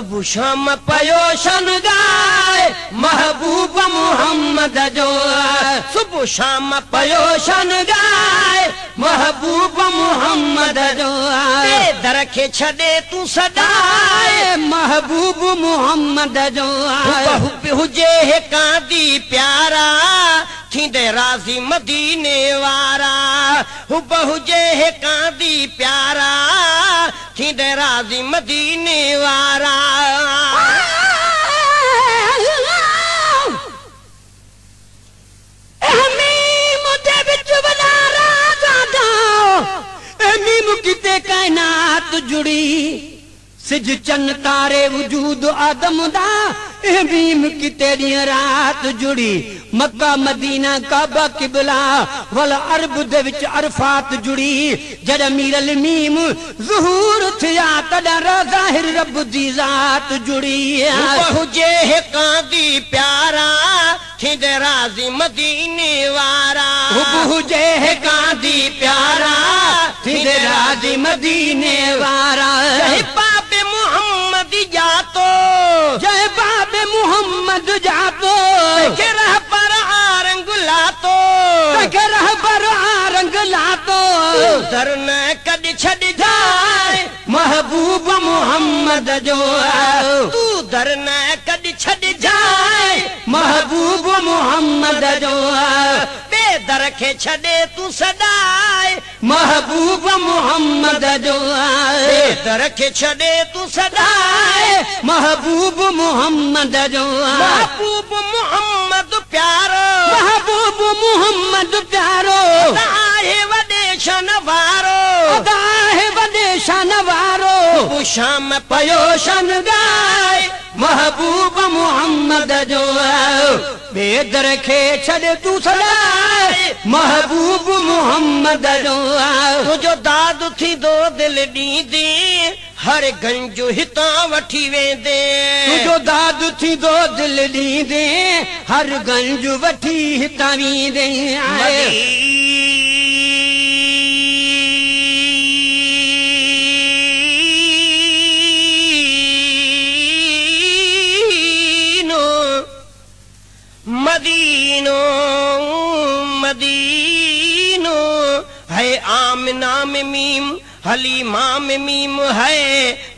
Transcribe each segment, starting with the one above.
सुबह शाम पयो शन गाए महबूब मोहम्मद जो सुबह शाम पयो शन गाए महबूब मोहम्मद जो दर खे छॾे तूं सदाए महबूब मोहम्मद जो हुजे हिकांदी प्यारा थींदे राज़ी मदीने वारा हुब हुजे हिकांदी प्यारा थींदे राज़ी मदीने वारा किते कायनात जुड़ी सिज चन तारे वजूद आदम दा बीम किते ॾींहुं रात जुड़ी मक्का मदीना काबा किबला वल अरब दे विच अरफात जुड़ी जड़ मीरल मीम ज़हूर थिया तॾहिं ज़ाहिर रब दी ज़ात जुड़ी हुजे हिकांदी प्यारा थींदे राज़ी मदीने वारा हुजे हिकांदी प्यारा थींदे राज़ी मदीने वारा जय बाबे मोहम्मद जातो जय बाबे मोहम्मद जातो के रह पर आरंग लातो के रह पर आरंग लातो दर न कद छड़ जाए महबूब मोहम्मद जो तू दर न कद छड़ जाए महबूब मोहम्मद जो दर खे छॾे तूं सदाए महबूब मोहम्मद जो दर खे छॾे तूं सदाए महबूब मोहम्मद जो महबूब मोहम्मद प्यारो महबूब मोहम्मद प्यारो आहे वॾे शन वारो आहे वॾे शन वारो शाम पयो शन गाए महबूब मोहम्मद जो बेदर खे छॾ तूं सदाए महबूब मोहम्मद जो तुंहिंजो दाद थींदो दिलि ॾींदे हर गंज हितां वठी वेंदे तुंहिंजो दाद थींदो दिलि ॾींदे हर गंज वठी हितां वेंदे मदीनो मदीनो है आमिना में मीम हलीमा में मीम है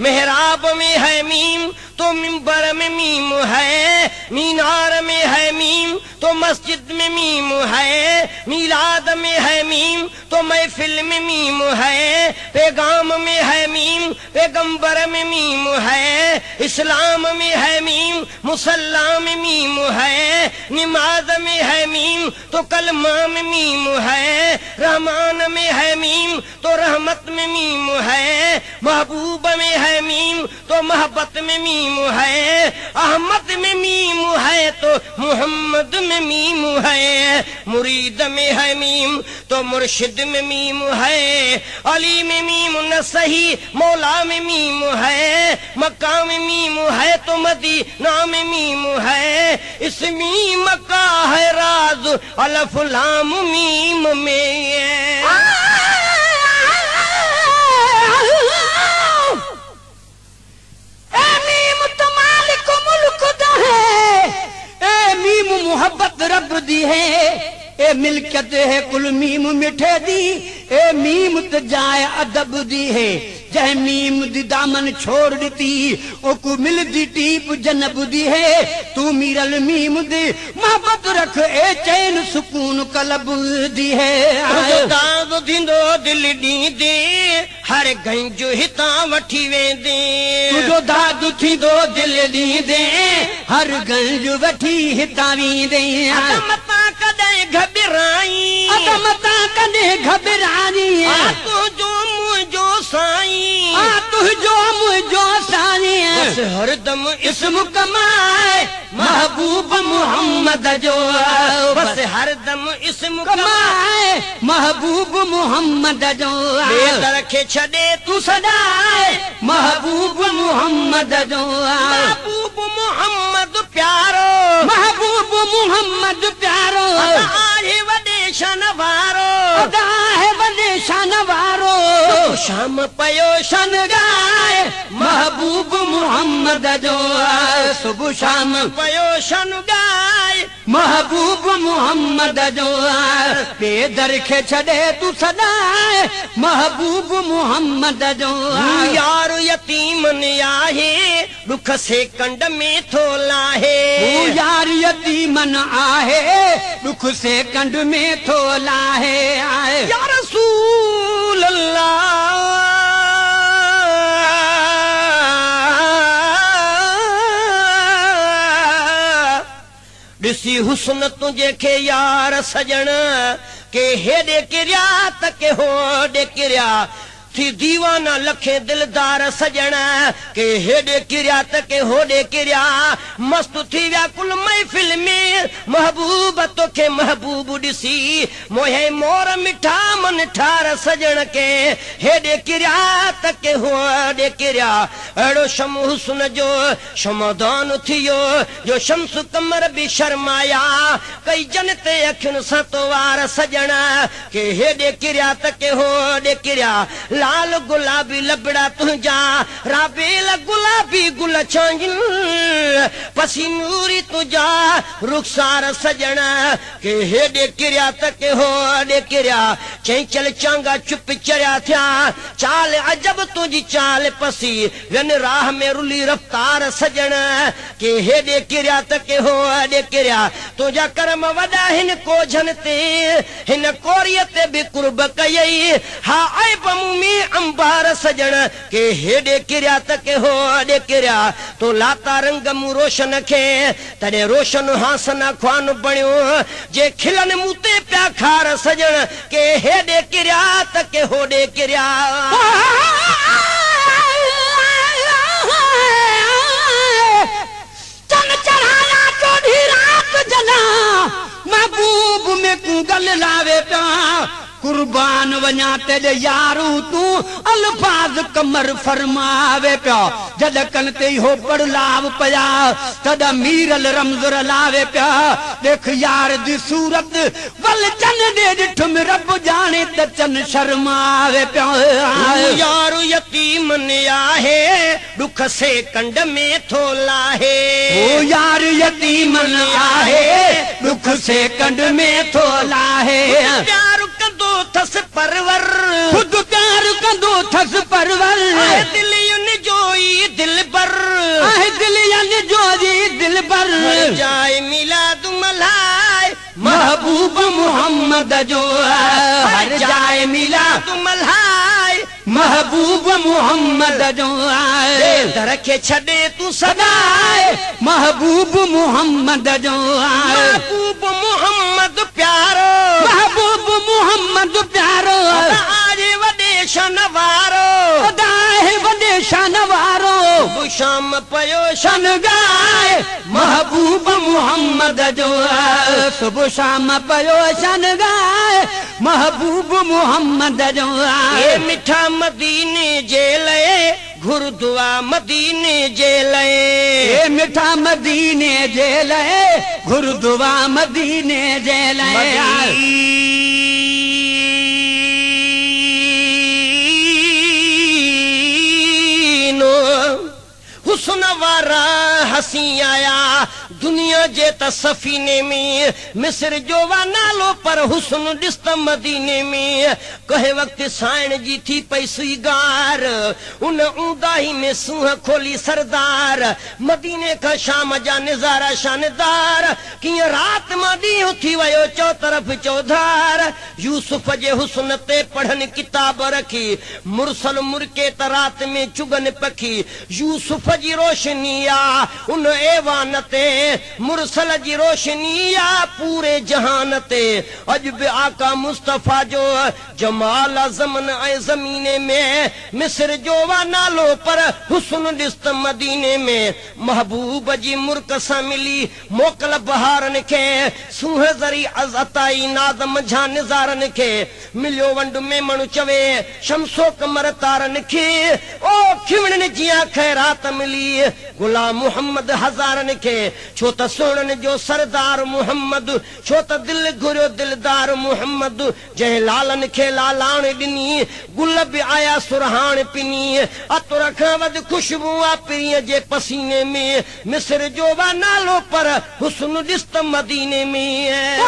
मेहराब में है मीम तो मिंबर में मीम है मीनार में है मीम तो मस्जिद में मीम है मिलाद में है मीम तो महफिल में मीम है पैगाम में है मीम पैगंबर में मीम है इस्लाम में है मीम मुसल्ला में मीम है नमाज में है मीम तो कलमा में मीम है रहमान में है मीम तो रहमत में मीम है महबूब में है मीम तो मोहब्बत में मीम है अहमद में मीम है तो मोहम्मद में मीम है मुरीद में है मीम तो मुर्शिद में मीम है अली में मीम न सही मौला में मीम है मक्का में मीम है तो मदीना में मीम है इस मीम का है राज अलफ लाम मीम में मोहब्बत रब दी है ए मिल्कियत है कुल मीम मिठे दी ए मीम त जाए अदब दी है जय मीम दी दामन छोड़ दी ओकु मिल दी टीप जनब दी है तू मीरल मीम दी मोहब्बत रख ए चैन सुकून कलब दी है दाद थींदो दिल दी दे हर गंज हितां वठी वेंदे तुंहिंजो दाद थींदो दिल दी दे हर गंज वठी हितां वेंदे मता कॾहिं घबराई मता कॾहिं घबराई तुंहिंजो मुंहिंजो साईं तुंहिंजो मुंहिंजो साईं बस हरदम इस्म कमाए महबूब मोहम्मद जो बस हरदम इस्म कमाए महबूब मोहम्मद जो बेदर खे छॾे तूं सदाए महबूब मोहम्मद जो महबूब मोहम्मद प्यारो महबूब मोहम्मद प्यारो आहे वॾे शान वारो आहे वॾे शान वारो शाम पयो शन गाए महबूब मोहम्मद जो सुबह शाम पयो शन गाए महबूब मोहम्मद जो बेदर खे छॾे तू सदाए महबूब मोहम्मद जो यार यतीमन आहे दुख से कंड में थो लाहे यार यतीमन आहे दुख से कंड में थो लाहे आए या रसूल अल्लाह ॾिसी हुस्न तुंहिंजे खे यार सजण के हेॾे किरिया त के होॾे किरिया थी दीवाना लखे दिलदार सजण के हेॾे किरिया त के होॾे किरिया मस्त थी विया कुल महफ़िल में महबूब तोखे महबूब ॾिसी मोहे मोर मिठा मन ठार सजण के हेॾे किरिया त के होॾे किरिया अहिड़ो शम हुस्न जो शमदान थियो जो शम्स कमर बि शर्माया कई जन ते अखियुनि सां तो वार सजण के हेॾे किरिया त के होॾे किरिया लाल गुलाबी लबड़ा तुझा राबेल गुलाबी गुल चांगिल पसीनूरी तुझा रुखसार सजण के हेॾे किरिया त के होॾे किरिया चंचल चांगा चुप चरिया थिया चाल अजब तुंहिंजी चाल पसी वियन राह में रुली रफ्तार सजण के हेॾे किरिया त के होॾे किरिया तुंहिंजा कर्म वॾा हिन कोझन ते हिन कोरीअ ते बि कुर्ब कयई हा ऐब मूं में अंबार सजण के हेॾे किरिया त के होॾे किरिया तो लाता रंग मूं रोशन खे तॾहिं रोशन हासन ख्वान बणियो जे खिलन मूं ते पिया खार सजण के हेॾे किरिया त के होॾे किरिया चन चढ़ाया चोॾी रात जना महबूब में कूगल लावे पिया कुर्बान वञा तेरे यारू तूं अल्फाज कमर फरमावे पिया जद कन ते हो पड़लाव पया तद मीरल रमज़ुर लावे पिया देख यार दी सूरत वल चन दे ॾिठ में रब जाने त चन शर्मावे पिया यार यतीमन आहे दुख से कंड में थो लाहे ओ यार यतीमन आहे दुख से कंड में थो लाहे प्यार कंदो थस परवर खुद प्यार कंदो थस परवर दिलियुन जोई दिल पर दिलियन जोई दिल पर जाए मिलाद मल्हाए महबूब मोहम्मद जो हर जाए मिलाद मल्हाए महबूब मोहम्मद जो दर के छड़े तू सदाए महबूब मोहम्मद जो महबूब मोहम्मद प्यारो महबूब मोहम्मद प्यारो आज वॾे शन वारो दाए वॾे शन वारो शाम पयो शन गाए महबूब मोहम्मद जो सुबह शाम पयो शन गाए महबूब मोहम्मद जो मिठा मदीने जे लए गुरुद्वा मदीने जे लए मिठा मदीने जे लए गुरुद्वा मदीने जे लए हुस्न वारा हसी आया दुनिया जे त सफीने में मिस्र जो वा नालो पर हुस्न ॾिस मदीने में कहे वक्त साइण जी थी पई सुई गार उन ऊंदाही में सूह खोली सरदार मदीने का शाम जा नज़ारा शानदार कीअं रात मां ॾींहुं थी वियो चौतरफ़ चौधार यूसुफ जे हुस्न ते पढ़नि किताब रखी मुरसल मुर्के त रात में चुगन पखी यूसुफ जी रोशनी आ उन ऐवान ते मुरसल जी रोशनी आ पूरे जहान ते अज बि आका मुस्तफा जो जमाल ज़मन ऐं ज़मीने में मिस्र जो वा नालो पर हुस्न ॾिस त मदीने में महबूब जी मुर्क सां मिली मोकल बहारनि खे सूह ज़री अज़ताई नाद मंझा निज़ारनि खे मिलियो वंड में मणु चवे शमसो कमर तारनि खे ओ खिवणनि जी ख़ैरात मिली गुलाम मुहम्मद हज़ारनि खे छो त सुणन जो सरदार मुहम्मद, छो त दिल घुरियो दिलदार मुहम्मद। जंहिं लालन खे लालाण ॾिनी, गुल बि आया सुरहाण पिनी। अतुर खां वधि खुशबू आ पीरीअ जे पसीने में। मिस्र जो वा नालो पर हुस्न ॾिस त मदीने में।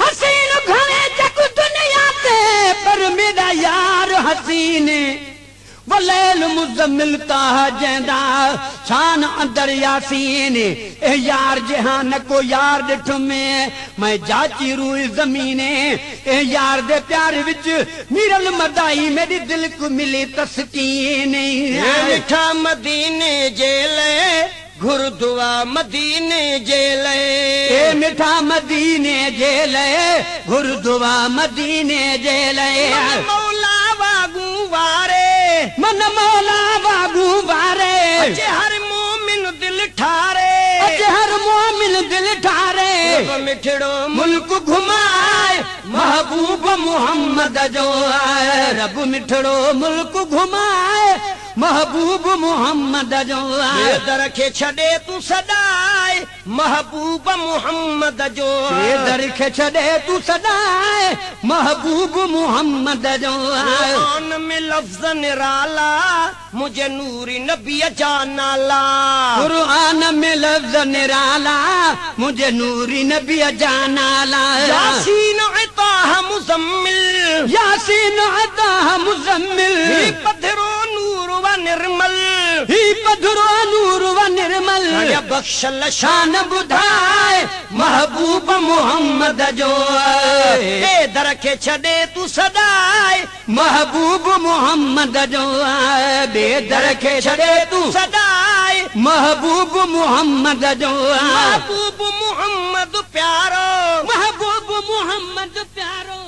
हसीन घणे जग दुनिया ते, पर मेरा यार हसीन वलैल मुज़म्मिल ताहा जंदा शान अंदर यासीन। ए यार जहां न को यार ॾिठ में मैं जाची रूई ज़मीने। ए यार दे प्यार विच मीरल मदाई मेरी दिल को मिली तस्कीन। मिठा मदीने जे ले घुर दुआ मदीने जे ले। ए मिठा मदीने जे ले घुर दुआ मदीने जे ले। मौला वागू वारे, मन मौला वागू वारे। अचे हर मोमिन दिल ठारे, अचे हर मोमिन दिल ठारे। मिठड़ो मुल्क घुमाए महबूब मोहम्मद जो आए। रब मिठड़ो मुल्क घुमाए महबूब मोहम्मद जो आए। दर खे छॾे तूं सदाए महबूब मोहम्मद जो। दर खे छॾे तूं सदाए महबूब मोहम्मद जो आए। कुरान में लफ्ज़ निराला मुझे नूरी नबी जा नाला। कुरान में लफ्ज़ निराला मुझे नूरी नबी जा नाला। यासीन अताह मुज़म्मिल, यासीन अताह मुज़म्मिल। ही पधरो नूर व निर्मल, ही पधरो नूर व निर्मल। बख्शल शान बुधाए महबूब मोहम्मद जो। ए दर खे छॾे तूं सदाए महबूब मोहम्मद जो। बेदर खे छॾे तूं सदाए महबूब मोहम्मद जो। महबूब मोहम्मद प्यारो, महबूब मोहम्मद प्यारो।